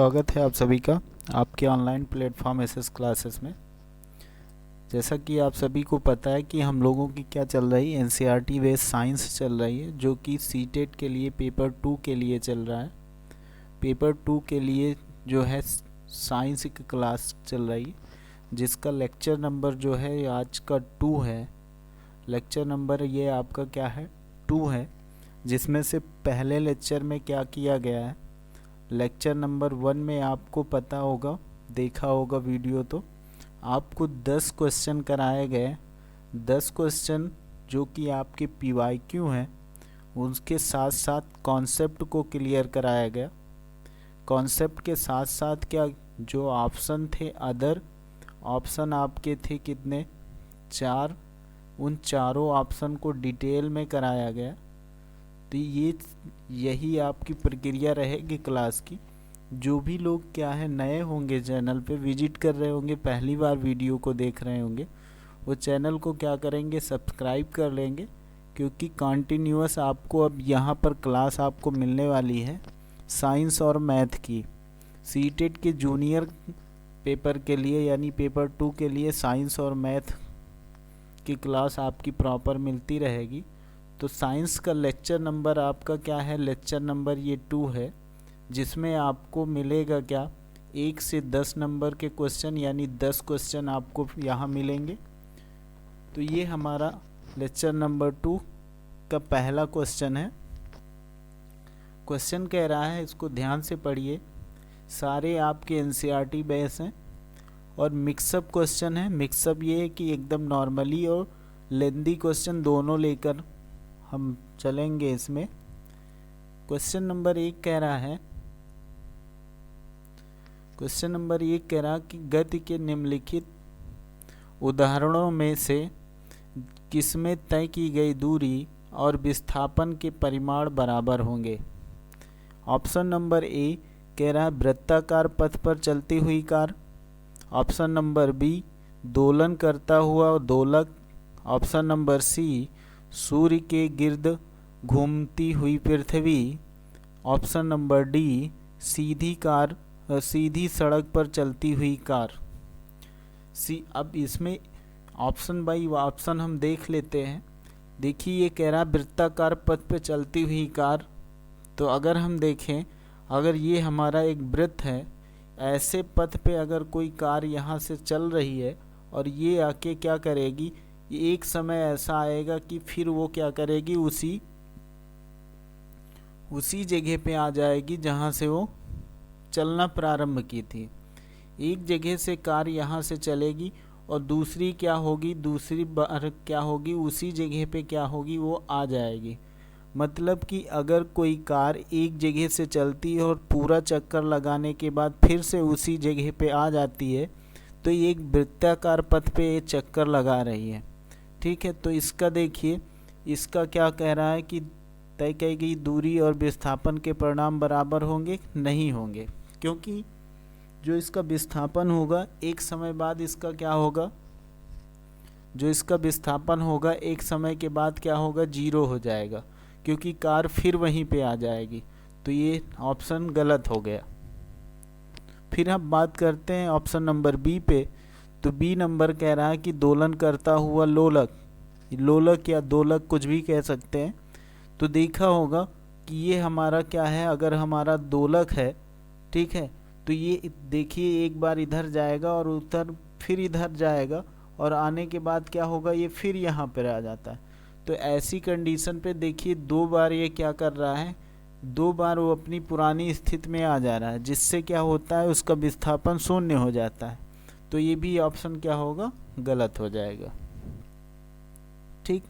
स्वागत है आप सभी का आपके ऑनलाइन प्लेटफॉर्म एसएस क्लासेस में। जैसा कि आप सभी को पता है कि हम लोगों की क्या चल रही है, एनसीईआरटी बेस्ड साइंस चल रही है, जो कि सीटेट के लिए पेपर 2 के लिए चल रहा है। पेपर 2 के लिए जो है साइंस की क्लास चल रही है, जिसका लेक्चर नंबर जो है आज का 2 है। लेक्चर नंबर ये आपका क्या है, 2 है, जिसमें से पहले लेक्चर में क्या किया गया है। लेक्चर नंबर 1 में आपको पता होगा, देखा होगा वीडियो, तो आपको 10 क्वेश्चन कराए गए। 10 क्वेश्चन जो कि आपके पीवाईक्यू हैं, उसके साथ साथ कॉन्सेप्ट को क्लियर कराया गया। कॉन्सेप्ट के साथ साथ क्या जो ऑप्शन थे, अदर ऑप्शन आपके थे कितने, 4। उन चारों ऑप्शन को डिटेल में कराया गया। तो यही आपकी प्रक्रिया रहेगी क्लास की। जो भी लोग क्या है नए होंगे, चैनल पे विजिट कर रहे होंगे, पहली बार वीडियो को देख रहे होंगे, वो चैनल को क्या करेंगे, सब्सक्राइब कर लेंगे, क्योंकि कंटिन्यूअस आपको अब यहाँ पर क्लास आपको मिलने वाली है साइंस और मैथ की। सीटेट के जूनियर पेपर के लिए यानी पेपर 2 के लिए साइंस और मैथ की क्लास आपकी प्रॉपर मिलती रहेगी। तो साइंस का लेक्चर नंबर आपका क्या है, लेक्चर नंबर ये 2 है, जिसमें आपको मिलेगा क्या, 1 से 10 नंबर के क्वेश्चन, यानी 10 क्वेश्चन आपको यहाँ मिलेंगे। तो ये हमारा लेक्चर नंबर 2 का पहला क्वेश्चन है। क्वेश्चन कह रहा है, इसको ध्यान से पढ़िए, सारे आपके एनसीईआरटी बेस हैं और मिक्सअप क्वेश्चन है। मिक्सअप ये है कि एकदम नॉर्मली और लेंदी क्वेश्चन दोनों लेकर हम चलेंगे इसमें। क्वेश्चन नंबर 1 कह रहा है, क्वेश्चन नंबर 1 कह रहा कि गति के निम्नलिखित उदाहरणों में से किसमें तय की गई दूरी और विस्थापन के परिमाण बराबर होंगे। ऑप्शन नंबर ए कह रहा है वृत्ताकार पथ पर चलती हुई कार। ऑप्शन नंबर बी दोलन करता हुआ दोलक। ऑप्शन नंबर सी सूर्य के गिर्द घूमती हुई पृथ्वी। ऑप्शन नंबर डी सीधी सड़क पर चलती हुई कार। अब इसमें ऑप्शन बाई ऑप्शन हम देख लेते हैं। देखिए, ये कह रहा है वृत्ताकार पथ पे चलती हुई कार। तो अगर हम देखें, अगर ये हमारा एक वृत्त है, ऐसे पथ पे अगर कोई कार यहाँ से चल रही है और ये आके क्या करेगी, एक समय ऐसा आएगा कि फिर वो क्या करेगी, उसी जगह पे आ जाएगी जहाँ से वो चलना प्रारंभ की थी। एक जगह से कार यहाँ से चलेगी और दूसरी क्या होगी, दूसरी बार क्या होगी, उसी जगह पे क्या होगी, वो आ जाएगी। मतलब कि अगर कोई कार एक जगह से चलती है और पूरा चक्कर लगाने के बाद फिर से उसी जगह पे आ जाती है, तो ये एक वृत्ताकार पथ पे ये चक्कर लगा रही है। ठीक है, तो इसका देखिए, इसका क्या कह रहा है कि तय की गई दूरी और विस्थापन के परिमाण बराबर होंगे, नहीं होंगे, क्योंकि जो इसका विस्थापन होगा एक समय बाद इसका क्या होगा, जो इसका विस्थापन होगा एक समय के बाद क्या होगा, 0 हो जाएगा, क्योंकि कार फिर वहीं पे आ जाएगी। तो ये ऑप्शन गलत हो गया। फिर हम बात करते हैं ऑप्शन नंबर बी पे। तो बी नंबर कह रहा है कि दोलन करता हुआ लोलक, लोलक या दोलक कुछ भी कह सकते हैं। तो देखा होगा कि ये हमारा क्या है, अगर हमारा दोलक है, ठीक है, तो ये देखिए एक बार इधर जाएगा और उधर फिर इधर जाएगा और आने के बाद क्या होगा, ये फिर यहाँ पर आ जाता है। तो ऐसी कंडीशन पे देखिए 2 बार ये क्या कर रहा है, 2 बार वो अपनी पुरानी स्थिति में आ जा रहा है, जिससे क्या होता है, उसका विस्थापन 0 हो जाता है। तो ये भी ऑप्शन क्या होगा, गलत हो जाएगा। ठीक,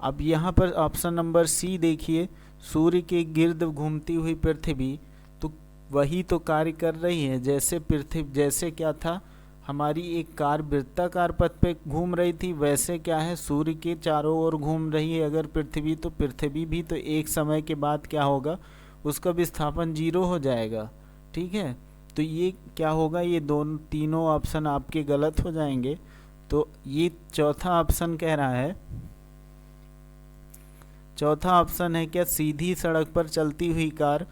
अब यहाँ पर ऑप्शन नंबर सी देखिए, सूर्य के गिर्द घूमती हुई पृथ्वी, तो वही तो कार्य कर रही है। जैसे पृथ्वी, जैसे क्या था, हमारी एक कार वृत्ताकार पथ पे घूम रही थी, वैसे क्या है, सूर्य के चारों ओर घूम रही है अगर पृथ्वी, तो पृथ्वी भी तो एक समय के बाद क्या होगा, उसका विस्थापन 0 हो जाएगा। ठीक है, तो ये क्या होगा, ये तीनों ऑप्शन आपके गलत हो जाएंगे। तो ये चौथा ऑप्शन कह रहा है, चौथा ऑप्शन है क्या, सीधी सड़क पर चलती हुई कार।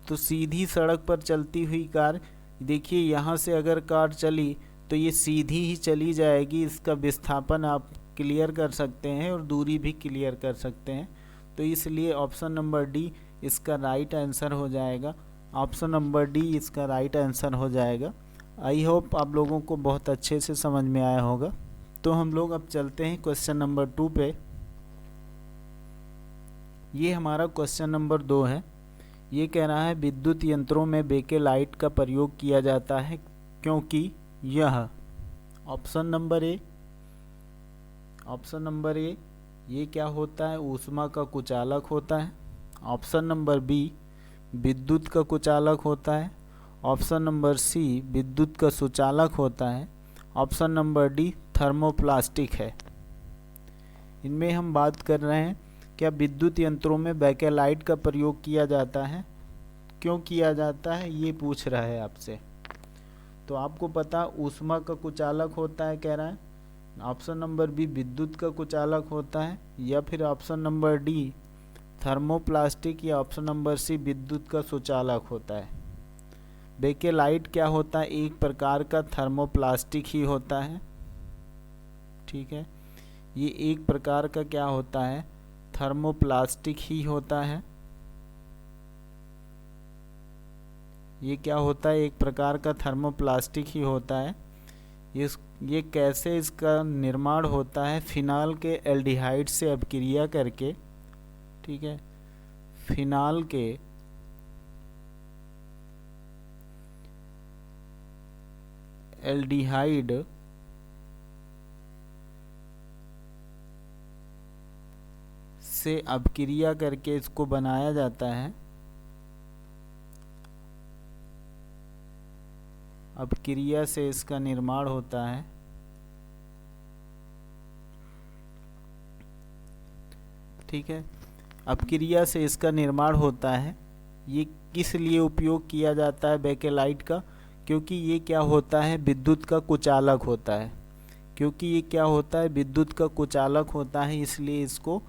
तो सीधी सड़क पर चलती हुई कार, देखिए यहाँ से अगर कार चली तो ये सीधी ही चली जाएगी, इसका विस्थापन आप क्लियर कर सकते हैं और दूरी भी क्लियर कर सकते हैं। तो इसलिए ऑप्शन नंबर डी इसका राइट आंसर हो जाएगा। ऑप्शन नंबर डी इसका राइट आंसर हो जाएगा। आई होप आप लोगों को बहुत अच्छे से समझ में आया होगा। तो हम लोग अब चलते हैं क्वेश्चन नंबर 2 पे। ये हमारा क्वेश्चन नंबर 2 है। ये कह रहा है विद्युत यंत्रों में बेकेलाइट का प्रयोग किया जाता है क्योंकि यह ऑप्शन नंबर ए ये क्या होता है, ऊष्मा का कुचालक होता है। ऑप्शन नंबर बी विद्युत का कुचालक होता है। ऑप्शन नंबर सी विद्युत का सुचालक होता है। ऑप्शन नंबर डी थर्मोप्लास्टिक है। इनमें हम बात कर रहे हैं क्या विद्युत यंत्रों में बेकेलाइट का प्रयोग किया जाता है, क्यों किया जाता है, ये पूछ रहा है आपसे। तो आपको पता ऊष्मा का कुचालक होता है कह रहा है। ऑप्शन नंबर बी विद्युत का कुचालक होता है, या फिर ऑप्शन नंबर डी थर्मोप्लास्टिक, या ऑप्शन नंबर सी विद्युत का सुचालक होता है। बेकेलाइट क्या होता है, एक प्रकार का थर्मोप्लास्टिक ही होता है। ठीक है, ये एक प्रकार का क्या होता है, थर्मोप्लास्टिक ही होता है। ये क्या होता है, एक प्रकार का थर्मोप्लास्टिक ही होता है। ये कैसे इसका निर्माण होता है, फिनाल के एल्डिहाइड से अभिक्रिया करके। ठीक है, फिनाल के एल्डिहाइड से अभिक्रिया करके इसको बनाया जाता है। अभिक्रिया से इसका निर्माण होता है। ठीक है, अभिक्रिया से इसका निर्माण होता है। ये किस लिए उपयोग किया जाता है बेकेलाइट का, क्योंकि ये क्या होता है, विद्युत का कुचालक होता है। क्योंकि ये क्या होता है, विद्युत का कुचालक होता है, इसलिए इसको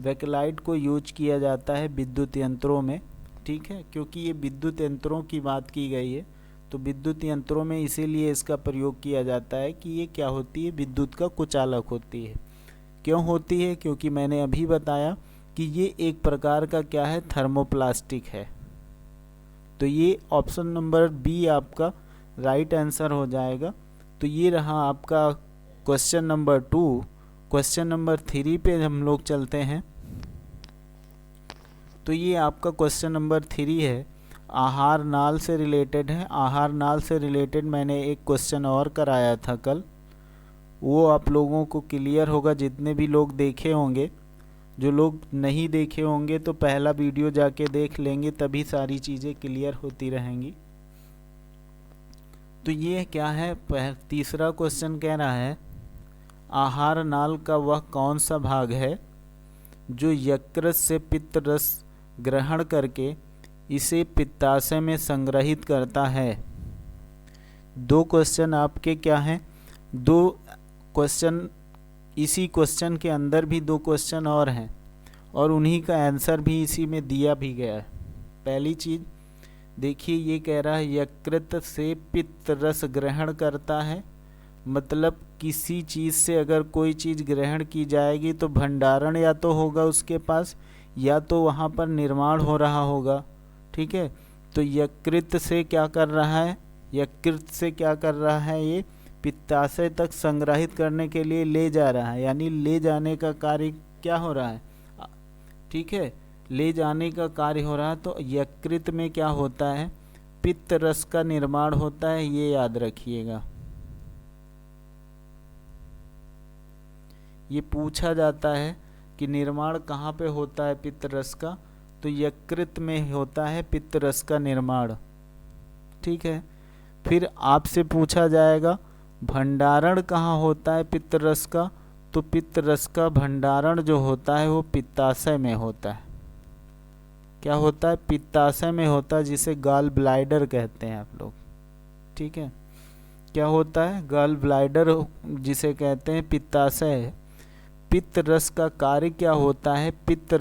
बेकेलाइट को यूज किया जाता है विद्युत यंत्रों में। ठीक है, क्योंकि ये विद्युत यंत्रों की बात की गई है, तो विद्युत यंत्रों में इसीलिए इसका प्रयोग किया जाता है कि ये क्या होती है, विद्युत का कुचालक होती है। क्यों होती है, क्योंकि मैंने अभी बताया कि ये एक प्रकार का क्या है, थर्मोप्लास्टिक है। तो ये ऑप्शन नंबर बी आपका राइट आंसर हो जाएगा। तो ये रहा आपका क्वेश्चन नंबर 2। क्वेश्चन नंबर 3 पे हम लोग चलते हैं। तो ये आपका क्वेश्चन नंबर 3 है, आहार नाल से रिलेटेड है। आहार नाल से रिलेटेड मैंने एक क्वेश्चन और कराया था कल, वो आप लोगों को क्लियर होगा जितने भी लोग देखे होंगे। जो लोग नहीं देखे होंगे तो पहला वीडियो जाके देख लेंगे, तभी सारी चीज़ें क्लियर होती रहेंगी। तो ये क्या है, तीसरा क्वेश्चन कह रहा है आहार नाल का वह कौन सा भाग है जो यकृत से पित्त रस ग्रहण करके इसे पित्ताशय में संग्रहित करता है। 2 क्वेश्चन आपके क्या हैं, 2 क्वेश्चन, इसी क्वेश्चन के अंदर भी 2 क्वेश्चन और हैं और उन्हीं का आंसर भी इसी में दिया भी गया है। पहली चीज़ देखिए, ये कह रहा है यकृत से पित्त रस ग्रहण करता है, मतलब किसी चीज़ से अगर कोई चीज़ ग्रहण की जाएगी तो भंडारण या तो होगा उसके पास, या तो वहाँ पर निर्माण हो रहा होगा। ठीक है, तो यकृत से क्या कर रहा है, यकृत से क्या कर रहा है, ये पित्ताशय तक संग्रहित करने के लिए ले जा रहा है, यानी ले जाने का कार्य क्या हो रहा है। ठीक है, ले जाने का कार्य हो रहा है। तो यकृत में क्या होता है, पित्त रस का निर्माण होता है, ये याद रखिएगा। ये पूछा जाता है कि निर्माण कहाँ पे होता है पित्त रस का, तो यकृत में होता है पित्त रस का निर्माण। ठीक है, फिर आपसे पूछा जाएगा भंडारण कहाँ होता है पित्त रस का, तो पित्त रस का भंडारण जो होता है वो पित्ताशय में होता है। क्या होता है, पित्ताशय में होता है, जिसे गॉल ब्लैडर कहते हैं आप लोग। ठीक है, क्या होता है, गॉल ब्लैडर जिसे कहते हैं पित्ताशय। पित्त रस का कार्य क्या होता है? पित्त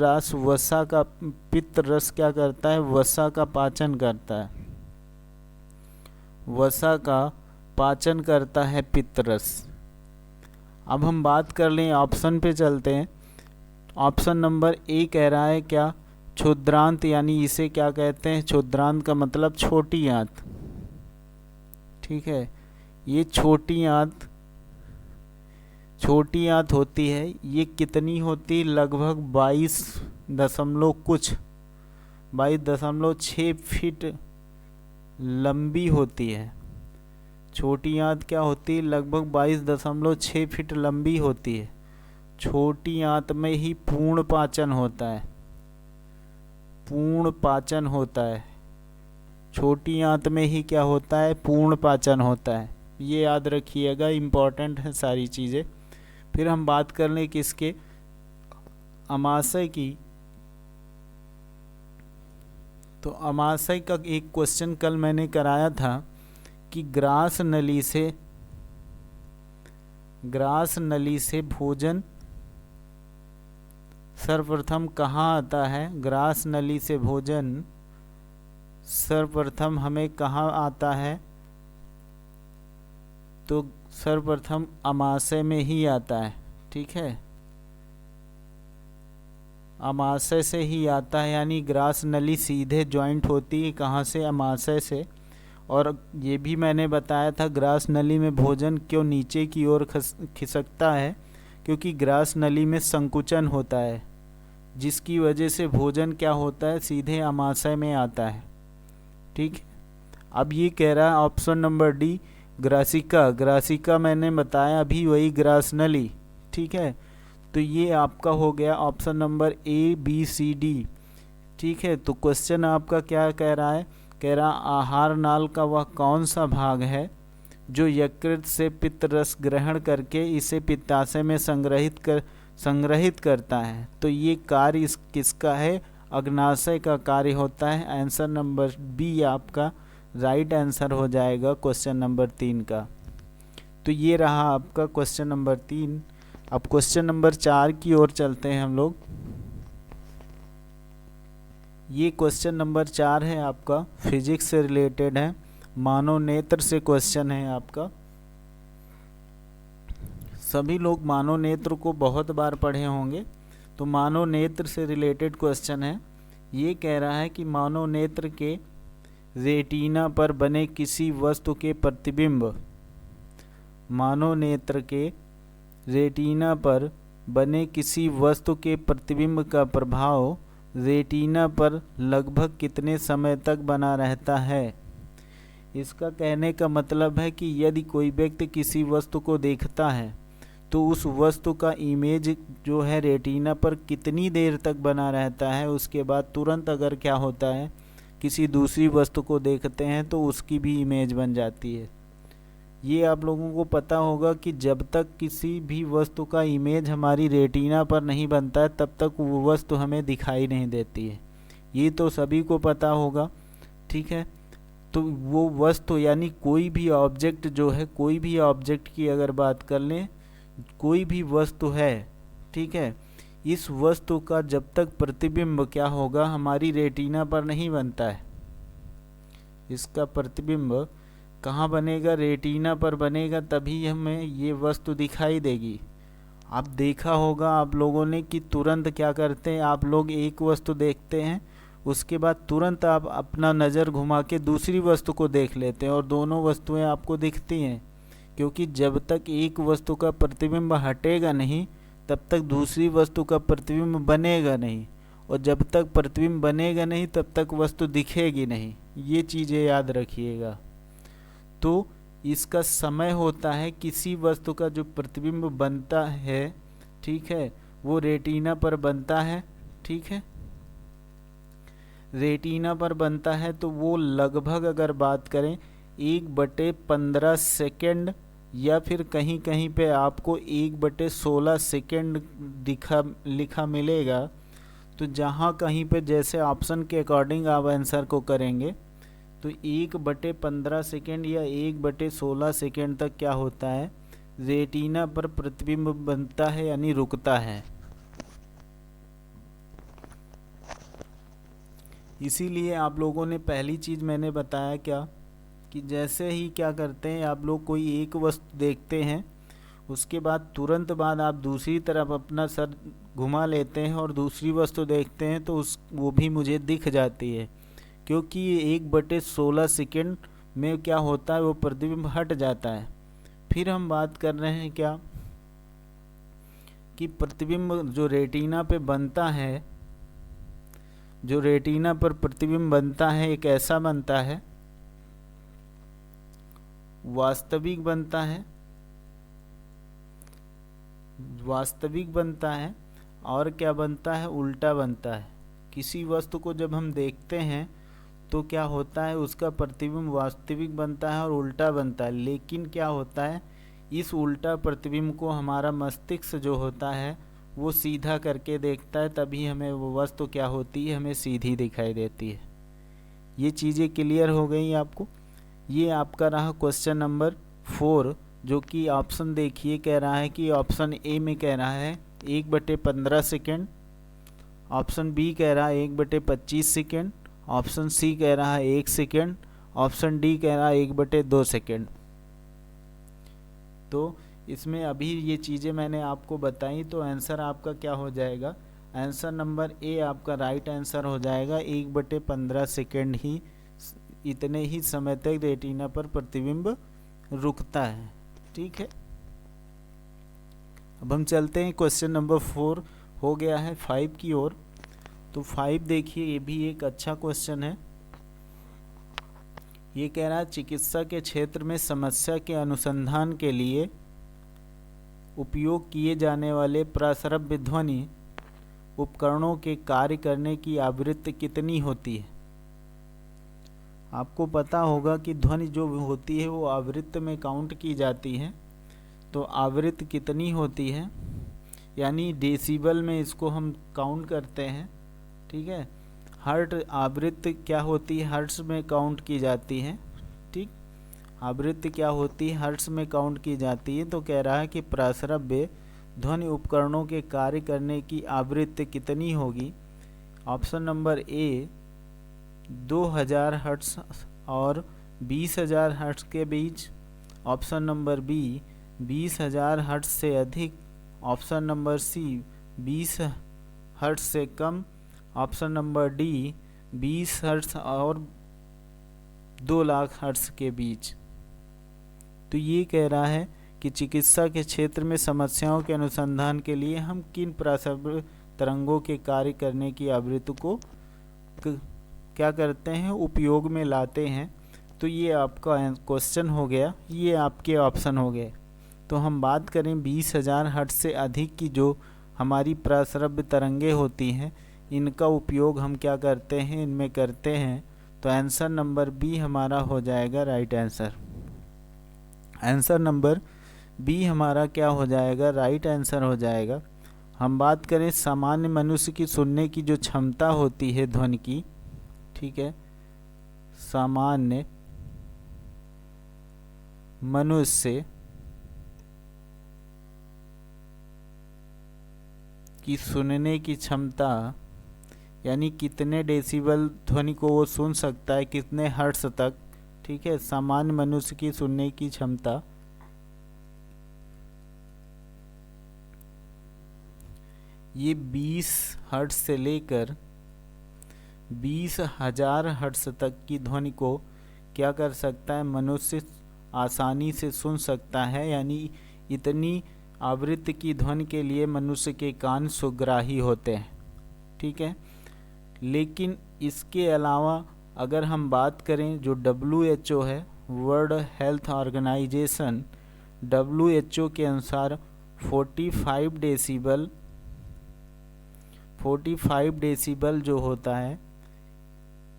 रस क्या करता है? वसा का पाचन करता है। वसा का पाचन करता है पित्त रस। अब हम बात कर लें, ऑप्शन पे चलते हैं। ऑप्शन नंबर ए कह रहा है क्या? क्षुद्रांत, यानी इसे क्या कहते हैं? क्षुद्रांत का मतलब छोटी आंत। ठीक है, ये छोटी आंत होती है। ये कितनी होती? लगभग 22.6 फीट लंबी होती है। छोटी आंत क्या होती है? लगभग 22.6 फीट लंबी होती है। छोटी आंत में ही पूर्ण पाचन होता है। पूर्ण पाचन होता है। छोटी आंत में ही क्या होता है? पूर्ण पाचन होता है। ये याद रखिएगा, इम्पॉर्टेंट है सारी चीज़ें। फिर हम बात कर लें किसके? अमाशय की। तो अमाशय का एक क्वेश्चन कल मैंने कराया था कि ग्रास नली से भोजन सर्वप्रथम कहाँ आता है? ग्रास नली से भोजन सर्वप्रथम हमें कहाँ आता है? तो सर्वप्रथम अमाशय में ही आता है। ठीक है, अमाशय से ही आता है, यानी ग्रास नली सीधे ज्वाइंट होती है कहाँ से? अमाशय से। और ये भी मैंने बताया था ग्रास नली में भोजन क्यों नीचे की ओर खिसकता है, क्योंकि ग्रास नली में संकुचन होता है, जिसकी वजह से भोजन क्या होता है? सीधे अमाशय में आता है। ठीक है, अब ये कह रहा है ऑप्शन नंबर डी ग्रासिका मैंने बताया अभी, वही ग्रास नली। ठीक है, तो ये आपका हो गया option number A B C D. ठीक है, तो क्वेश्चन आपका क्या कह रहा है? कह रहा आहार नाल का वह कौन सा भाग है जो यकृत से पित्त रस ग्रहण करके इसे पित्ताशय में संग्रहित करता है? तो ये कार्य किसका है? अग्नाशय का कार्य होता है। आंसर नंबर बी आपका राइट आंसर हो जाएगा क्वेश्चन नंबर 3 का। तो ये रहा आपका क्वेश्चन नंबर 3। अब क्वेश्चन नंबर 4 की ओर चलते हैं हम लोग। ये क्वेश्चन नंबर 4 है आपका, फिजिक्स से रिलेटेड है, मानव नेत्र से क्वेश्चन है आपका। सभी लोग मानव नेत्र को बहुत बार पढ़े होंगे, तो मानव नेत्र से रिलेटेड क्वेश्चन है। ये कह रहा है कि मानव नेत्र के रेटिना पर बने किसी वस्तु के प्रतिबिंब, मानव नेत्र के रेटिना पर बने किसी वस्तु के प्रतिबिंब का प्रभाव रेटिना पर लगभग कितने समय तक बना रहता है? इसका कहने का मतलब है कि यदि कोई व्यक्ति किसी वस्तु को देखता है तो उस वस्तु का इमेज जो है रेटिना पर कितनी देर तक बना रहता है। उसके बाद तुरंत अगर क्या होता है, किसी दूसरी वस्तु को देखते हैं तो उसकी भी इमेज बन जाती है। ये आप लोगों को पता होगा कि जब तक किसी भी वस्तु का इमेज हमारी रेटिना पर नहीं बनता है तब तक वो वस्तु हमें दिखाई नहीं देती है। ये तो सभी को पता होगा। ठीक है, तो वो वस्तु यानी कोई भी ऑब्जेक्ट जो है, कोई भी ऑब्जेक्ट की अगर बात कर लें, कोई भी वस्तु है, ठीक है, इस वस्तु का जब तक प्रतिबिंब क्या होगा हमारी रेटिना पर नहीं बनता है, इसका प्रतिबिंब कहाँ बनेगा? रेटिना पर बनेगा, तभी हमें ये वस्तु दिखाई देगी। आप देखा होगा आप लोगों ने कि तुरंत क्या करते हैं, आप लोग एक वस्तु देखते हैं उसके बाद तुरंत आप अपना नज़र घुमा के दूसरी वस्तु को देख लेते हैं और दोनों वस्तुएं आपको दिखती हैं, क्योंकि जब तक एक वस्तु का प्रतिबिंब हटेगा नहीं तब तक दूसरी वस्तु का प्रतिबिंब बनेगा नहीं, और जब तक प्रतिबिंब बनेगा नहीं तब तक वस्तु दिखेगी नहीं। ये चीज़ें याद रखिएगा। तो इसका समय होता है, किसी वस्तु का जो प्रतिबिंब बनता है, ठीक है, वो रेटिना पर बनता है। ठीक है, रेटिना पर बनता है तो वो लगभग अगर बात करें 1/15 सेकेंड या फिर कहीं कहीं पे आपको 1/16 सेकेंड लिखा मिलेगा। तो जहाँ कहीं पे जैसे ऑप्शन के अकॉर्डिंग आप आंसर को करेंगे तो 1/15 सेकेंड या 1/16 सेकेंड तक क्या होता है, रेटिना पर प्रतिबिंब बनता है यानी रुकता है। इसीलिए आप लोगों ने पहली चीज़ मैंने बताया क्या कि जैसे ही क्या करते हैं आप लोग कोई एक वस्तु देखते हैं, उसके बाद तुरंत बाद आप दूसरी तरफ अपना सर घुमा लेते हैं और दूसरी वस्तु देखते हैं तो वो भी मुझे दिख जाती है, क्योंकि 1/16 सेकेंड में क्या होता है वो प्रतिबिंब हट जाता है। फिर हम बात कर रहे हैं क्या कि प्रतिबिंब जो रेटिना पे बनता है, जो रेटिना पर प्रतिबिंब बनता है एक ऐसा बनता है, वास्तविक बनता है, वास्तविक बनता है और क्या बनता है, उल्टा बनता है। किसी वस्तु को जब हम देखते हैं तो क्या होता है, उसका प्रतिबिंब वास्तविक बनता है और उल्टा बनता है। लेकिन क्या होता है, इस उल्टा प्रतिबिंब को हमारा मस्तिष्क जो होता है वो सीधा करके देखता है, तभी हमें वो वस्तु क्या होती है, हमें सीधी दिखाई देती है। ये चीज़ें क्लियर हो गई आपको। ये आपका रहा क्वेश्चन नंबर 4, जो कि ऑप्शन देखिए कह रहा है कि ऑप्शन ए में कह रहा है 1/15 सेकेंड, ऑप्शन बी कह रहा है 1/25 सेकेंड, ऑप्शन सी कह रहा है 1 सेकेंड, ऑप्शन डी कह रहा है 1/2 सेकेंड। तो इसमें अभी ये चीज़ें मैंने आपको बताई, तो आंसर आपका क्या हो जाएगा, आंसर नंबर ए आपका राइट आंसर हो जाएगा। 1/15 सेकेंड ही, इतने ही समय तक रेटिना पर प्रतिबिंब रुकता है। ठीक है, अब हम चलते हैं क्वेश्चन नंबर 4 हो गया है 5 की ओर। तो 5 देखिए, ये भी एक अच्छा क्वेश्चन है। ये कह रहा है चिकित्सा के क्षेत्र में समस्या के अनुसंधान के लिए उपयोग किए जाने वाले प्रश्रव्य ध्वनि उपकरणों के कार्य करने की आवृत्ति कितनी होती है। आपको पता होगा कि ध्वनि जो होती है वो आवृत्ति में काउंट की जाती है, तो आवृत्ति कितनी होती है, यानी डेसिबल में इसको हम काउंट करते हैं। ठीक है, हर्ट आवृत्ति क्या होती है, हर्ट्स में काउंट की जाती है। ठीक, आवृत्ति क्या होती है, हर्ट्स में काउंट की जाती है। तो कह रहा है कि प्रश्रव्य ध्वनि उपकरणों के कार्य करने की आवृत्ति कितनी होगी। ऑप्शन नंबर ए 2000 हर्ट्स और 20,000 हर्ट्स के बीच, ऑप्शन नंबर बी 20,000 हर्ट्स से अधिक, ऑप्शन नंबर सी 20 हर्ट्स से कम, ऑप्शन नंबर डी 20 हर्ट्ज और 2 लाख हर्ट्ज के बीच। तो ये कह रहा है कि चिकित्सा के क्षेत्र में समस्याओं के अनुसंधान के लिए हम किन प्रश्रव्य तरंगों के कार्य करने की आवृत्ति को क्या करते हैं, उपयोग में लाते हैं। तो ये आपका क्वेश्चन हो गया, ये आपके ऑप्शन हो गए। तो हम बात करें 20,000 हर्ट्ज से अधिक की जो हमारी प्रश्रव्य तरंगे होती हैं, इनका उपयोग हम क्या करते हैं, इनमें करते हैं। तो आंसर नंबर बी हमारा हो जाएगा right answer. Answer number B हमारा क्या हो जाएगा, राइट आंसर हो जाएगा। हम बात करें सामान्य मनुष्य की सुनने की जो क्षमता होती है ध्वनि की, ठीक है, सामान्य मनुष्य की सुनने की क्षमता, यानी कितने डेसिबल ध्वनि को वो सुन सकता है, कितने हर्ट्ज तक। ठीक है, सामान्य मनुष्य की सुनने की क्षमता ये 20 हर्ट्ज से लेकर 20,000 हर्ट्ज तक की ध्वनि को क्या कर सकता है, मनुष्य आसानी से सुन सकता है। यानी इतनी आवृत्ति की ध्वनि के लिए मनुष्य के कान सुग्राही होते हैं। ठीक है, लेकिन इसके अलावा अगर हम बात करें जो WHO है, वर्ल्ड हेल्थ ऑर्गेनाइजेशन, WHO के अनुसार 45 डेसिबल जो होता है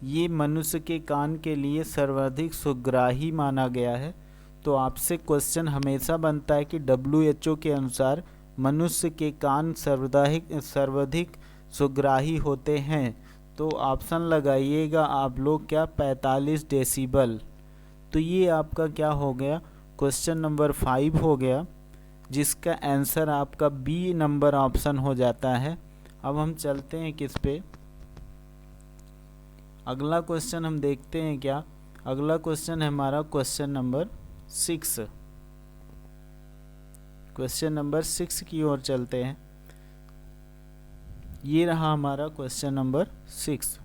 ये मनुष्य के कान के लिए सर्वाधिक सुग्राही माना गया है। तो आपसे क्वेश्चन हमेशा बनता है कि WHO के अनुसार मनुष्य के कान सर्वाधिक सुग्राही होते हैं। तो ऑप्शन लगाइएगा आप लोग क्या, 45 डेसिबल। तो ये आपका क्या हो गया, क्वेश्चन नंबर 5 हो गया। जिसका आंसर आपका बी नंबर ऑप्शन हो जाता है। अब हम चलते हैं किस पे, अगला क्वेश्चन हम देखते हैं क्या। अगला क्वेश्चन है हमारा क्वेश्चन नंबर 6। क्वेश्चन नंबर 6 की ओर चलते हैं। ये रहा हमारा क्वेश्चन नंबर 6।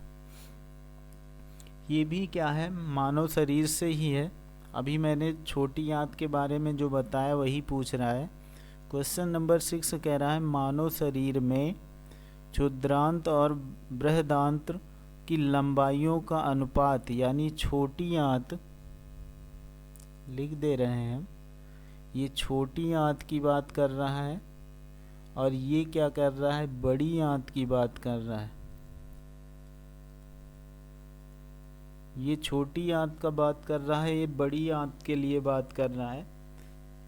ये भी क्या है, मानव शरीर से ही है। अभी मैंने छोटी आंत के बारे में जो बताया वही पूछ रहा है। क्वेश्चन नंबर 6 कह रहा है मानव शरीर में क्षुद्रांत और बृहदांत्र की लंबाइयों का अनुपात, यानी छोटी आंत लिख दे रहे हैं हम, ये छोटी आंत की बात कर रहा है और ये क्या कर रहा है, बड़ी आंत की बात कर रहा है। ये छोटी आंत का बात कर रहा है, ये बड़ी आंत के लिए बात कर रहा है।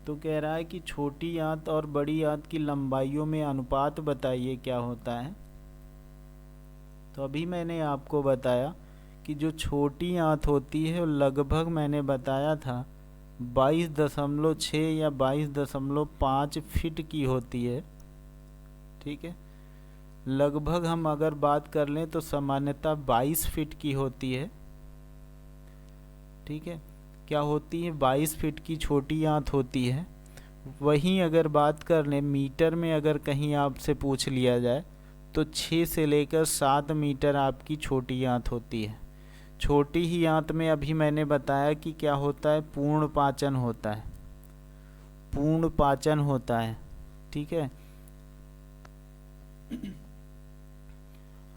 तो कह रहा है कि छोटी आंत और बड़ी आंत की लंबाइयों में अनुपात बताइए क्या होता है। तो अभी मैंने आपको बताया कि जो छोटी आंत होती है वो लगभग मैंने बताया था 22.6 या 22.5 फीट की होती है। ठीक है, लगभग हम अगर बात कर लें तो सामान्यतः 22 फीट की होती है। ठीक है, क्या होती है, 22 फीट की छोटी आंत होती है। वहीं अगर बात कर लें मीटर में, अगर कहीं आपसे पूछ लिया जाए तो 6 से लेकर 7 मीटर आपकी छोटी आंत होती है। छोटी ही आंत में अभी मैंने बताया कि क्या होता है, पूर्ण पाचन होता है, पूर्ण पाचन होता है। ठीक है,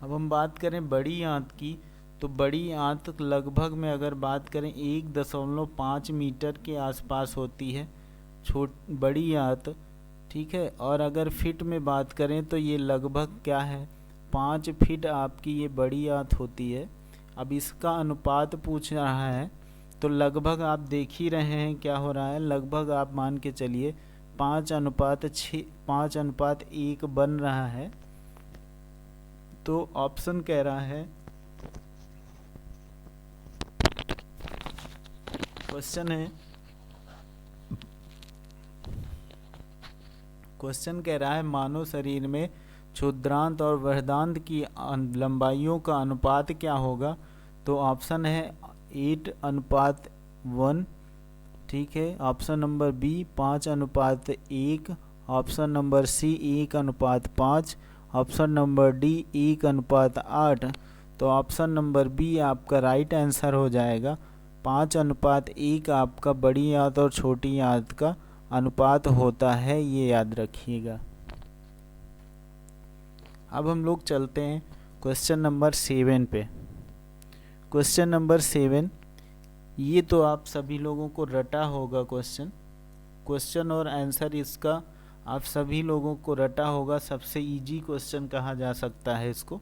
अब हम बात करें बड़ी आंत की, तो बड़ी आंत लगभग में अगर बात करें 1.5 मीटर के आसपास होती है बड़ी आंत। ठीक है, और अगर फिट में बात करें तो ये लगभग क्या है, 5 फीट आपकी ये बड़ी आंत होती है। अब इसका अनुपात पूछ रहा है तो लगभग आप देख ही रहे हैं क्या हो रहा है, लगभग आप मान के चलिए 5:1 बन रहा है। तो ऑप्शन कह रहा है, क्वेश्चन कह रहा है मानव शरीर में क्षुद्रांत और बृहदांत की लंबाइयों का अनुपात क्या होगा। तो ऑप्शन है 8:1। ठीक है, option number B 5:1, option number C 1:5, option number D 1:8। तो ऑप्शन नंबर बी आपका राइट आंसर हो जाएगा। 5:1 आपका बड़ी आंत और छोटी आंत का अनुपात होता है, ये याद रखिएगा। अब हम लोग चलते हैं क्वेश्चन नंबर 7 पे। क्वेश्चन नंबर 7, ये तो आप सभी लोगों को रटा होगा क्वेश्चन और आंसर इसका आप सभी लोगों को रटा होगा। सबसे इजी क्वेश्चन कहा जा सकता है इसको।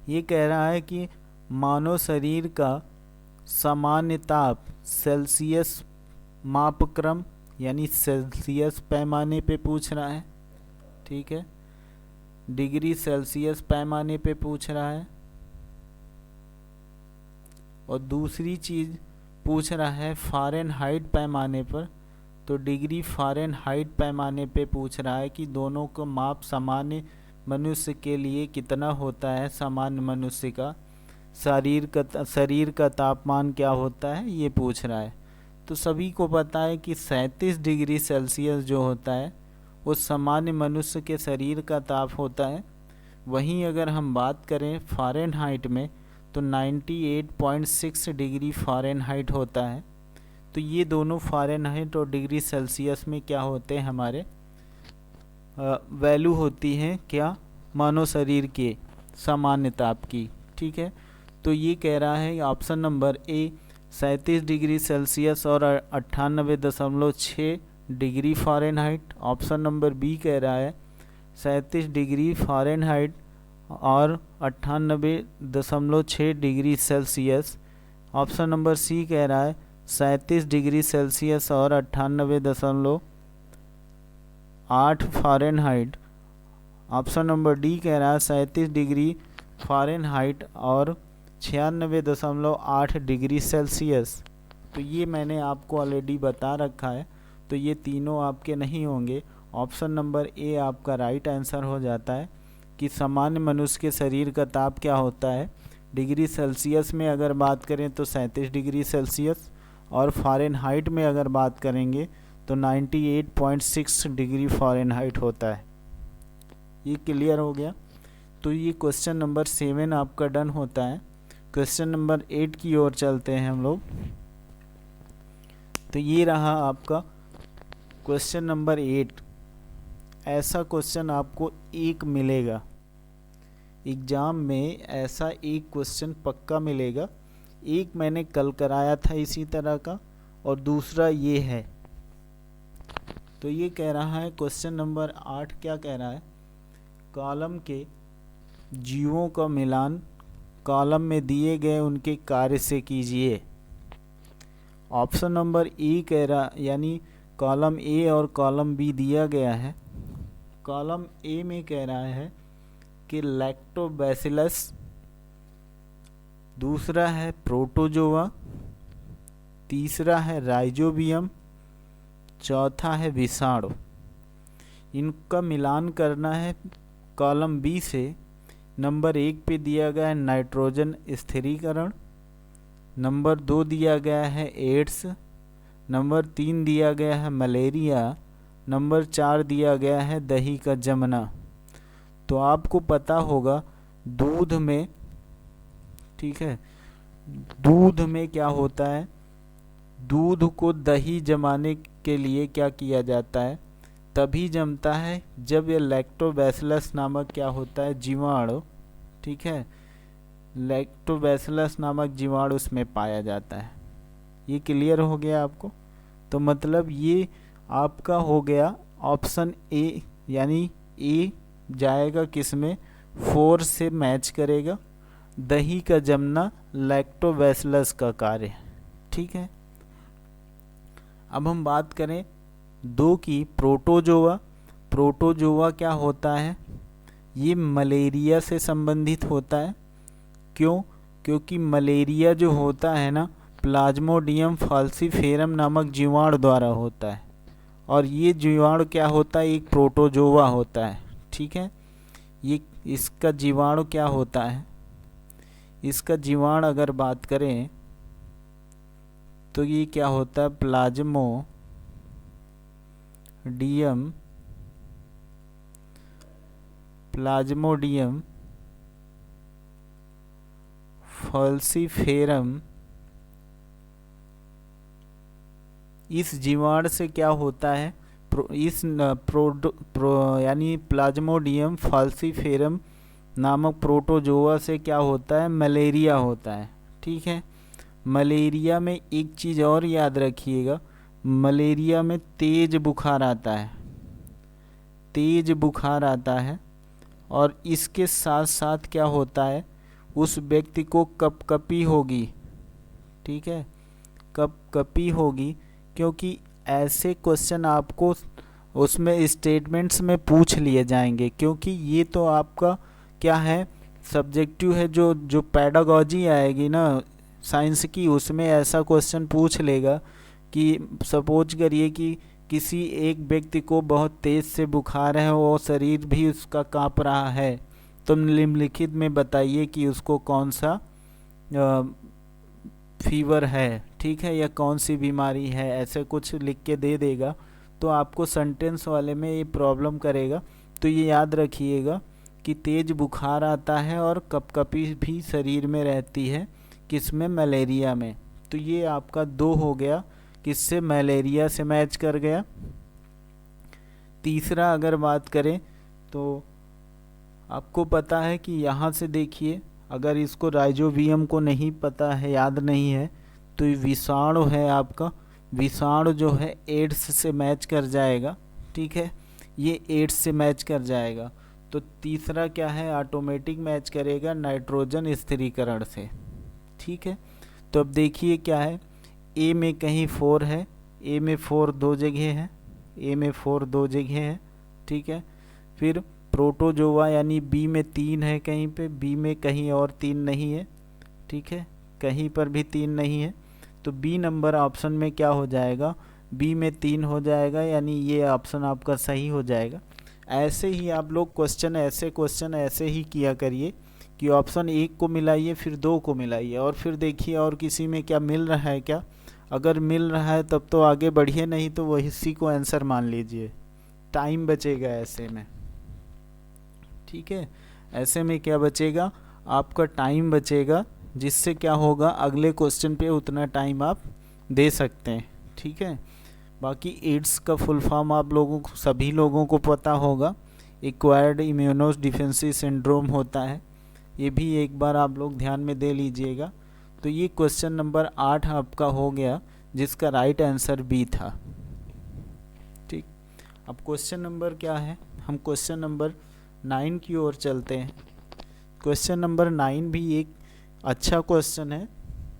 ये कह रहा है कि मानव शरीर का सामान्य ताप सेल्सियस मापक्रम, यानी सेल्सियस पैमाने पे पूछ रहा है। ठीक है, डिग्री सेल्सियस पैमाने पे पूछ रहा है। और दूसरी चीज़ पूछ रहा है फ़ारेनहाइट पैमाने पर। तो डिग्री फ़ारेनहाइट पैमाने पे पूछ रहा है कि दोनों को माप सामान्य मनुष्य के लिए कितना होता है, सामान्य मनुष्य का शरीर का तापमान क्या होता है, ये पूछ रहा है। तो सभी को पता है कि 37 डिग्री सेल्सियस जो होता है वो सामान्य मनुष्य के शरीर का ताप होता है। वहीं अगर हम बात करें फ़ारेनहाइट में तो 98.6 डिग्री फ़ारेनहाइट होता है। तो ये दोनों फ़ारेनहाइट और डिग्री सेल्सियस में क्या होते हैं, हमारे वैल्यू होती हैं क्या, मानव शरीर के सामान्य ताप की। ठीक है, तो ये कह रहा है option number A 37 degree Celsius और 98.6 degree Fahrenheit. Option number B कह रहा है 37 डिग्री फ़ारेनहाइट और 98.6 degree Celsius. Option number C कह रहा है 37 डिग्री सेल्सियस और 98.8 फ़ारेनहाइट। ऑप्शन नंबर डी कह रहा है 37 डिग्री फ़ारेनहाइट और 96.8 डिग्री सेल्सियस। तो ये मैंने आपको ऑलरेडी बता रखा है। तो ये तीनों आपके नहीं होंगे। ऑप्शन नंबर ए आपका राइट आंसर हो जाता है कि सामान्य मनुष्य के शरीर का ताप क्या होता है। डिग्री सेल्सियस में अगर बात करें तो 37 डिग्री सेल्सियस, और फ़ारेनहाइट में अगर बात करेंगे तो 98.6 डिग्री फ़ारेनहाइट होता है। ये क्लियर हो गया। तो ये क्वेश्चन नंबर 7 आपका डन होता है। क्वेश्चन नंबर 8 की ओर चलते हैं हम लोग। तो ये रहा आपका क्वेश्चन नंबर 8। ऐसा क्वेश्चन आपको एक मिलेगा एग्ज़ाम में, ऐसा एक क्वेश्चन पक्का मिलेगा। एक मैंने कल कराया था इसी तरह का, और दूसरा ये है। तो ये कह रहा है क्वेश्चन नंबर 8 क्या कह रहा है, कॉलम के जीवों का मिलान कॉलम में दिए गए उनके कार्य से कीजिए। ऑप्शन नंबर ए कह रहा, यानी कॉलम ए और कॉलम बी दिया गया है। कॉलम ए में कह रहा है कि लैक्टोबैसिलस, दूसरा है प्रोटोजोआ, तीसरा है राइजोबियम, चौथा है विषाणु। इनका मिलान करना है कॉलम बी से। नंबर 1 पे दिया गया है नाइट्रोजन स्थिरीकरण, नंबर 2 दिया गया है एड्स, नंबर 3 दिया गया है मलेरिया, नंबर 4 दिया गया है दही का जमना। तो आपको पता होगा दूध में, ठीक है, दूध में क्या होता है, दूध को दही जमाने के लिए क्या किया जाता है, तभी जमता है जब ये लैक्टोबैसिलस नामक क्या होता है, जीवाणु, ठीक है, लैक्टोबैसिलस नामक जीवाणु उसमें पाया जाता है। ये क्लियर हो गया आपको। तो मतलब ये आपका हो गया ऑप्शन ए, यानी ए जाएगा किस में, 4 से मैच करेगा। दही का जमना लैक्टोबैसिलस का कार्य, ठीक है। अब हम बात करें 2 की, प्रोटोजोआ। प्रोटोजोआ क्या होता है, ये मलेरिया से संबंधित होता है। क्यों? क्योंकि मलेरिया जो होता है ना, प्लाज्मोडियम फाल्सीफेरम नामक जीवाणु द्वारा होता है, और ये जीवाणु क्या होता है, एक प्रोटोजोआ होता है, ठीक है। ये इसका जीवाणु क्या होता है, इसका जीवाणु अगर बात करें तो ये क्या होता है, प्लाज्मोडियम फाल्सीफेरम। इस जीवाणु से क्या होता है, यानी प्लाज्मोडियम फाल्सीफेरम नामक प्रोटोजोआ से क्या होता है, मलेरिया होता है, ठीक है। मलेरिया में एक चीज़ और याद रखिएगा, मलेरिया में तेज बुखार आता है, तेज बुखार आता है, और इसके साथ साथ क्या होता है, उस व्यक्ति को कपकपी होगी, ठीक है, कपकपी होगी। क्योंकि ऐसे क्वेश्चन आपको उसमें स्टेटमेंट्स में पूछ लिए जाएंगे, क्योंकि ये तो आपका क्या है, सब्जेक्टिव है। जो पैडागॉजी आएगी ना साइंस की, उसमें ऐसा क्वेश्चन पूछ लेगा कि सपोज करिए कि किसी एक व्यक्ति को बहुत तेज़ से बुखार है और शरीर भी उसका काँप रहा है, तो निम्नलिखित में बताइए कि उसको कौन सा फीवर है, ठीक है, या कौन सी बीमारी है, ऐसे कुछ लिख के दे देगा। तो आपको सेंटेंस वाले में ये प्रॉब्लम करेगा। तो ये याद रखिएगा कि तेज़ बुखार आता है और कपकपी भी शरीर में रहती है, किसमें, मलेरिया में। तो ये आपका 2 हो गया, किससे, मलेरिया से मैच कर गया। तीसरा अगर बात करें तो आपको पता है कि यहाँ से देखिए, अगर इसको राइजोबियम को नहीं पता है, याद नहीं है, तो ये विषाणु है आपका। विषाणु जो है एड्स से मैच कर जाएगा, ठीक है, ये एड्स से मैच कर जाएगा। तो तीसरा क्या है, ऑटोमेटिक मैच करेगा नाइट्रोजन स्थिरीकरण से, ठीक है। तो अब देखिए क्या है, ए में कहीं 4 है, ए में 4 2 जगह है, ए में 4 2 जगह है, ठीक है। फिर प्रोटोजोआ यानी बी में 3 है कहीं पे, बी में कहीं और 3 नहीं है, ठीक है, कहीं पर भी 3 नहीं है। तो बी नंबर ऑप्शन में क्या हो जाएगा, बी में 3 हो जाएगा, यानी ये ऑप्शन आपका सही हो जाएगा। ऐसे ही आप लोग क्वेश्चन ऐसे ही किया करिए कि ऑप्शन 1 को मिलाइए, फिर 2 को मिलाइए, और फिर देखिए और किसी में क्या मिल रहा है क्या। अगर मिल रहा है तब तो आगे बढ़िए, नहीं तो वही इसी को आंसर मान लीजिए, टाइम बचेगा ऐसे में। ठीक है, ऐसे में क्या बचेगा, आपका टाइम बचेगा, जिससे क्या होगा अगले क्वेश्चन पे उतना टाइम आप दे सकते हैं। ठीक है, बाकी एड्स का फुल फॉर्म आप लोगों को, सभी लोगों को पता होगा, एक्वायर्ड इम्यूनो डिफेंसी सिंड्रोम होता है, ये भी एक बार आप लोग ध्यान में दे लीजिएगा। तो ये क्वेश्चन नंबर 8 आपका हो गया, जिसका राइट आंसर बी था। ठीक, अब क्वेश्चन नंबर क्या है, हम क्वेश्चन नंबर 9 की ओर चलते हैं। क्वेश्चन नंबर 9 भी एक अच्छा क्वेश्चन है,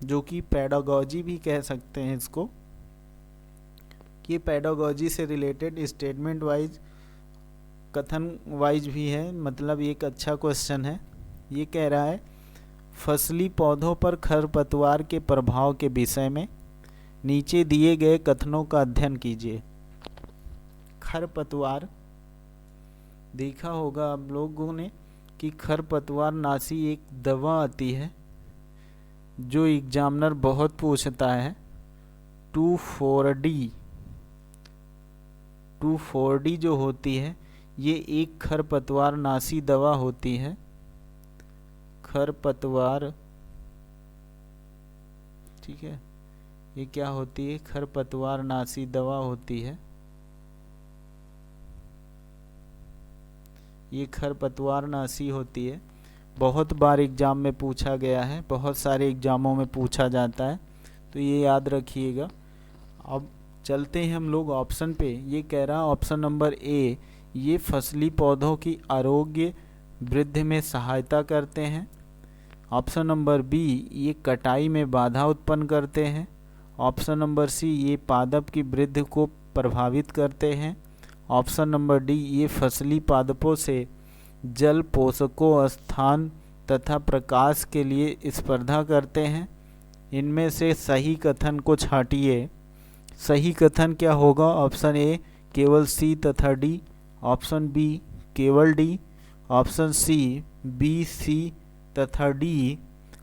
जो कि पेडागोजी भी कह सकते हैं इसको, कि पेडागोजी से रिलेटेड स्टेटमेंट वाइज, कथन वाइज भी है, मतलब एक अच्छा क्वेश्चन है। ये कह रहा है फसली पौधों पर खरपतवार के प्रभाव के विषय में नीचे दिए गए कथनों का अध्ययन कीजिए। खरपतवार देखा होगा आप लोगों ने कि खरपतवार नाशी एक दवा आती है जो एग्जामिनर बहुत पूछता है, 2,4-D। 2,4-D जो होती है ये एक खरपतवार नाशी दवा होती है। खरपतवार, ठीक है, ये क्या होती है, खरपतवार नाशी दवा होती है। ये खरपतवार नाशी होती है, बहुत बार एग्जाम में पूछा गया है, बहुत सारे एग्जामों में पूछा जाता है, तो ये याद रखिएगा। अब चलते हैं हम लोग ऑप्शन पे। ये कह रहा ऑप्शन नंबर ए, ये फसली पौधों की आरोग्य वृद्धि में सहायता करते हैं। ऑप्शन नंबर बी, ये कटाई में बाधा उत्पन्न करते हैं। ऑप्शन नंबर सी, ये पादप की वृद्धि को प्रभावित करते हैं। ऑप्शन नंबर डी, ये फसली पादपों से जल, पोषकों, स्थान तथा प्रकाश के लिए स्पर्धा करते हैं। इनमें से सही कथन को छांटिए। सही कथन क्या होगा, ऑप्शन ए केवल सी तथा डी, ऑप्शन बी केवल D, option C B, C तथा D,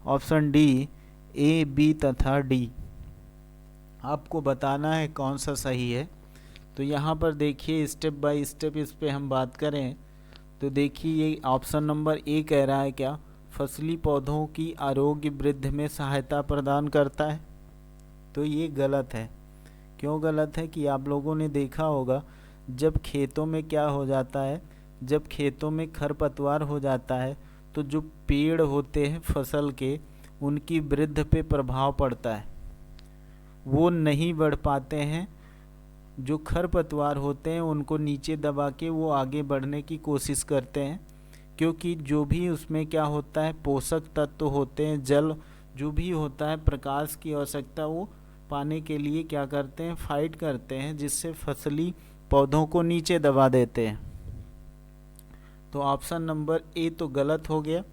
option D A, B तथा डी। आपको बताना है कौन सा सही है। तो यहाँ पर देखिए स्टेप बाय स्टेप इस पे हम बात करें तो देखिए ये ऑप्शन नंबर ए कह रहा है क्या, फसली पौधों की आरोग्य वृद्धि में सहायता प्रदान करता है। तो ये गलत है। क्यों गलत है कि आप लोगों ने देखा होगा जब खेतों में क्या हो जाता है, जब खेतों में खरपतवार हो जाता है तो जो पेड़ होते हैं फसल के, उनकी वृद्धि पे प्रभाव पड़ता है, वो नहीं बढ़ पाते हैं। जो खरपतवार होते हैं उनको नीचे दबा के वो आगे बढ़ने की कोशिश करते हैं, क्योंकि जो भी उसमें क्या होता है, पोषक तत्व होते हैं, जल जो भी होता है, प्रकाश की आवश्यकता वो पाने के लिए क्या करते हैं, फाइट करते हैं, जिससे फसली पौधों को नीचे दबा देते हैं। तो ऑप्शन नंबर ए तो गलत हो गया।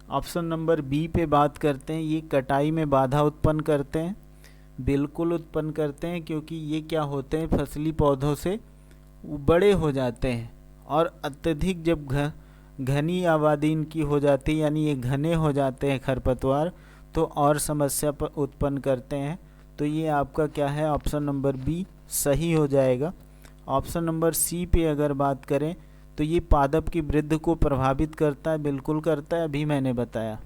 ऑप्शन नंबर बी पे बात करते हैं। ये कटाई में बाधा उत्पन्न करते हैं, बिल्कुल उत्पन्न करते हैं, क्योंकि ये क्या होते हैं, फसली पौधों से बड़े हो जाते हैं और अत्यधिक जब घनी आबादी इनकी हो जाती है, यानी ये घने हो जाते हैं खरपतवार, तो और समस्या पर उत्पन्न करते हैं। तो ये आपका क्या है, ऑप्शन नंबर बी सही हो जाएगा। ऑप्शन नंबर सी पे अगर बात करें तो ये पादप की वृद्धि को प्रभावित करता है, बिल्कुल करता है, अभी मैंने बताया।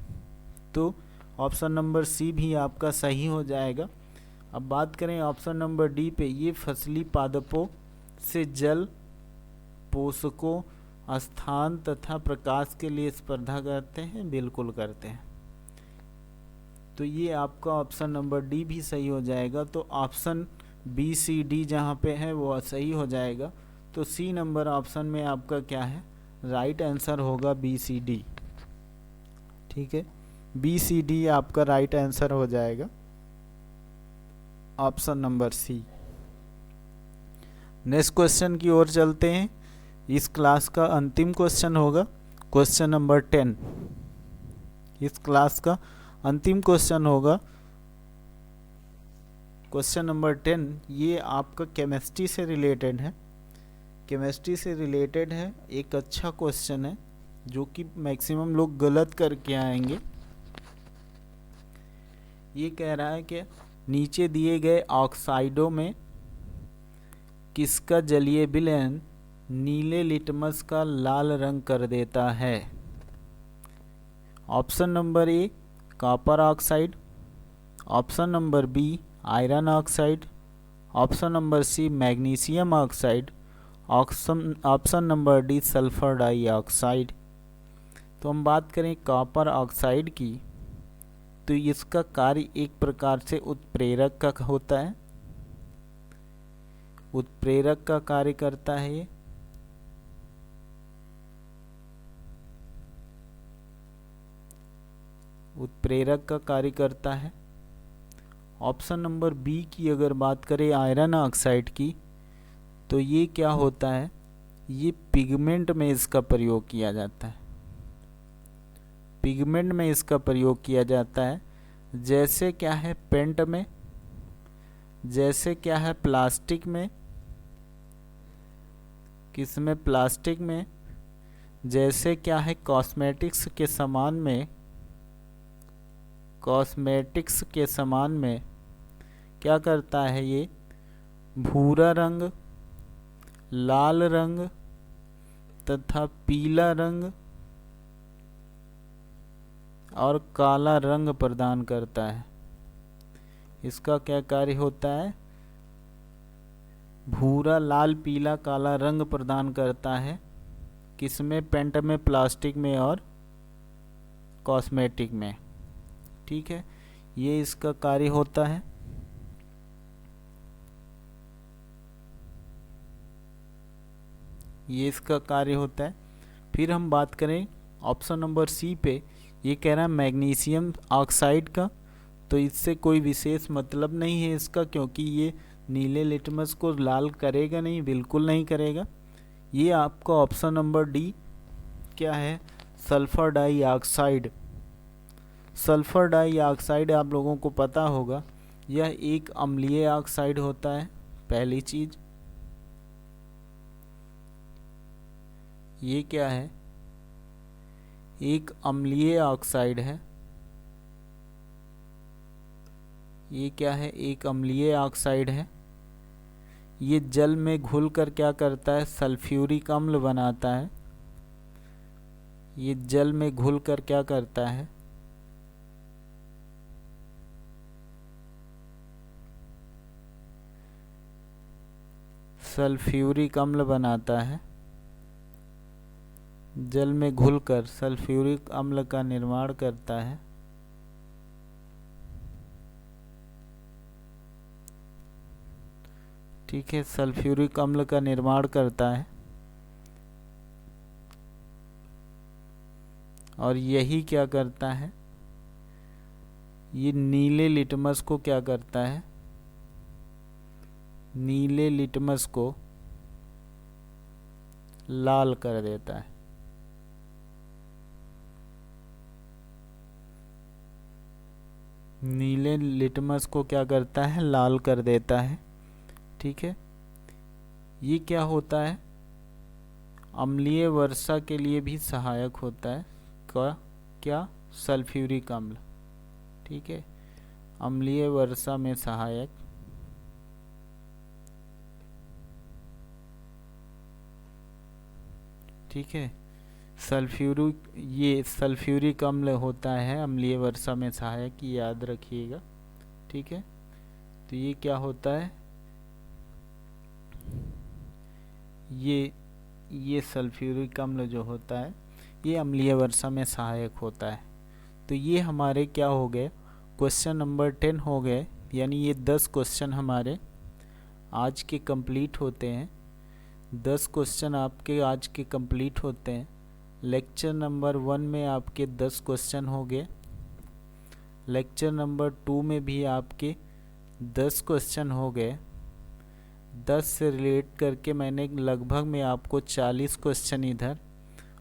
तो ऑप्शन नंबर सी भी आपका सही हो जाएगा। अब बात करें ऑप्शन नंबर डी पे, ये फसली पादपों से जल, पोषकों, स्थान तथा प्रकाश के लिए स्पर्धा करते हैं, बिल्कुल करते हैं। तो ये आपका ऑप्शन नंबर डी भी सही हो जाएगा। तो ऑप्शन बी, सी, डी जहाँ पे है वो सही हो जाएगा। तो सी नंबर ऑप्शन में आपका क्या है, राइट आंसर होगा बी, सी, डी। ठीक है, बी, सी, डी आपका राइट आंसर हो जाएगा, option number C. Next question की ओर चलते हैं। इस क्लास का अंतिम क्वेश्चन होगा क्वेश्चन नंबर 10। इस क्लास का अंतिम क्वेश्चन होगा क्वेश्चन नंबर 10 ये आपका केमिस्ट्री से रिलेटेड है। केमिस्ट्री से रिलेटेड है, एक अच्छा क्वेश्चन है जो कि मैक्सिमम लोग गलत करके आएंगे। ये कह रहा है कि नीचे दिए गए ऑक्साइडों में किसका जलीय विलयन नीले लिटमस का लाल रंग कर देता है। Option number A copper oxide, option number B iron oxide, option number C magnesium oxide, option number D sulphur dioxide. तो हम बात करें कॉपर ऑक्साइड की, तो इसका कार्य एक प्रकार से उत्प्रेरक का होता है, उत्प्रेरक का कार्य करता है ये। उत्प्रेरक का कार्य करता है। ऑप्शन नंबर बी की अगर बात करें आयरन ऑक्साइड की, तो ये क्या होता है, ये पिगमेंट में इसका प्रयोग किया जाता है। पिगमेंट में इसका प्रयोग किया जाता है, जैसे क्या है पेंट में, जैसे क्या है प्लास्टिक में, किसमें प्लास्टिक में, जैसे क्या है कॉस्मेटिक्स के सामान में, कॉस्मेटिक्स के सामान में क्या करता है ये भूरा रंग, लाल रंग तथा पीला रंग और काला रंग प्रदान करता है। इसका क्या कार्य होता है, भूरा लाल पीला काला रंग प्रदान करता है, किसमें पेंट में, प्लास्टिक में और कॉस्मेटिक में। ठीक है, ये इसका कार्य होता है। ये इसका कार्य होता है। फिर हम बात करें ऑप्शन नंबर सी पे, ये कह रहा है मैग्नीशियम ऑक्साइड का, तो इससे कोई विशेष मतलब नहीं है इसका, क्योंकि ये नीले लिटमस को लाल करेगा नहीं, बिल्कुल नहीं करेगा। ये आपका ऑप्शन नंबर डी क्या है, सल्फर डाइऑक्साइड। सल्फर डाइऑक्साइड आप लोगों को पता होगा, यह एक अम्लीय ऑक्साइड होता है। पहली चीज ये क्या है, एक अम्लीय ऑक्साइड है। ये क्या है, एक अम्लीय ऑक्साइड है। ये जल में घुलकर क्या करता है, सल्फ्यूरिक अम्ल बनाता है। ये जल में घुलकर क्या करता है, सल्फ्यूरिक अम्ल बनाता है। जल में घुलकर सल्फ्यूरिक अम्ल का निर्माण करता है। ठीक है, सल्फ्यूरिक अम्ल का निर्माण करता है, और यही क्या करता है, ये नीले लिटमस को क्या करता है, नीले लिटमस को लाल कर देता है। नीले लिटमस को क्या करता है, लाल कर देता है। ठीक है, ये क्या होता है, अम्लीय वर्षा के लिए भी सहायक होता है। क्या सल्फ्यूरिक अम्ल। ठीक है, अम्लीय वर्षा में सहायक। ठीक है, ये सल्फ्यूरिक अम्ल होता है अम्लीय वर्षा में सहायक, याद रखिएगा। ठीक है, तो ये क्या होता है, ये सल्फ्यूरिक अम्ल जो होता है ये अम्लीय वर्षा में सहायक होता है। तो ये हमारे क्या हो गए, क्वेश्चन नंबर 10 हो गए, यानी ये 10 क्वेश्चन हमारे आज के कंप्लीट होते हैं। 10 क्वेश्चन आपके आज के कंप्लीट होते हैं। लेक्चर नंबर 1 में आपके 10 क्वेश्चन हो गए। लेक्चर नंबर 2 में भी आपके 10 क्वेश्चन हो गए। 10 से रिलेट करके मैंने लगभग में आपको 40 क्वेश्चन इधर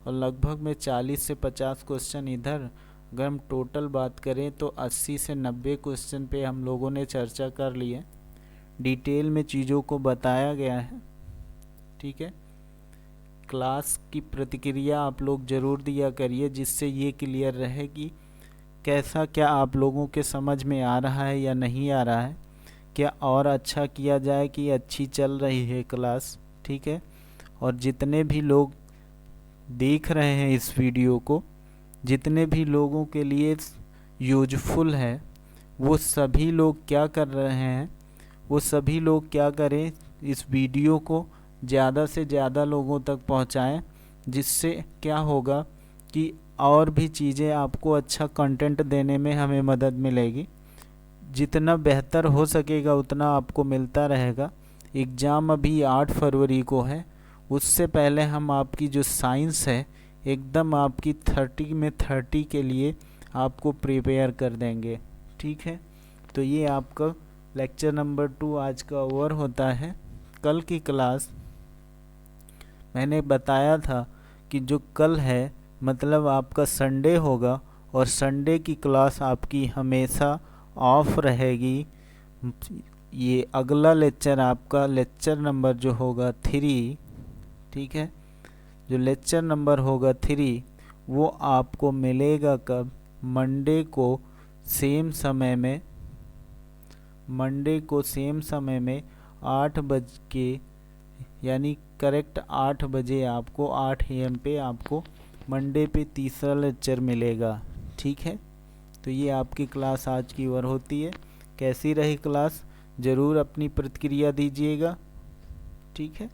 और लगभग में 40 से 50 क्वेश्चन इधर, अगर हम टोटल बात करें तो 80 से 90 क्वेश्चन पे हम लोगों ने चर्चा कर ली है। डिटेल में चीज़ों को बताया गया है। ठीक है, क्लास की प्रतिक्रिया आप लोग ज़रूर दिया करिए, जिससे ये क्लियर रहे कि कैसा क्या आप लोगों के समझ में आ रहा है या नहीं आ रहा है, क्या और अच्छा किया जाए कि अच्छी चल रही है क्लास। ठीक है, और जितने भी लोग देख रहे हैं इस वीडियो को, जितने भी लोगों के लिए यूजफुल है, वो सभी लोग क्या कर रहे हैं, वो सभी लोग क्या करें, इस वीडियो को ज़्यादा से ज़्यादा लोगों तक पहुंचाएं, जिससे क्या होगा कि और भी चीज़ें आपको अच्छा कंटेंट देने में हमें मदद मिलेगी। जितना बेहतर हो सकेगा उतना आपको मिलता रहेगा। एग्ज़ाम अभी 8 फरवरी को है, उससे पहले हम आपकी जो साइंस है एकदम आपकी 30 में 30 के लिए आपको प्रिपेयर कर देंगे। ठीक है, तो ये आपका लेक्चर नंबर 2 आज का ओवर होता है। कल की क्लास मैंने बताया था कि जो कल है मतलब आपका संडे होगा, और संडे की क्लास आपकी हमेशा ऑफ रहेगी। ये अगला लेक्चर आपका लेक्चर नंबर जो होगा 3, ठीक है, जो लेक्चर नंबर होगा 3 वो आपको मिलेगा कब, मंडे को सेम समय में, मंडे को सेम समय में 8 बज के, यानी करेक्ट 8 बजे आपको 8 AM पे आपको मंडे पे तीसरा लेक्चर मिलेगा। ठीक है, तो ये आपकी क्लास आज की ओर होती है। कैसी रही क्लास ज़रूर अपनी प्रतिक्रिया दीजिएगा। ठीक है।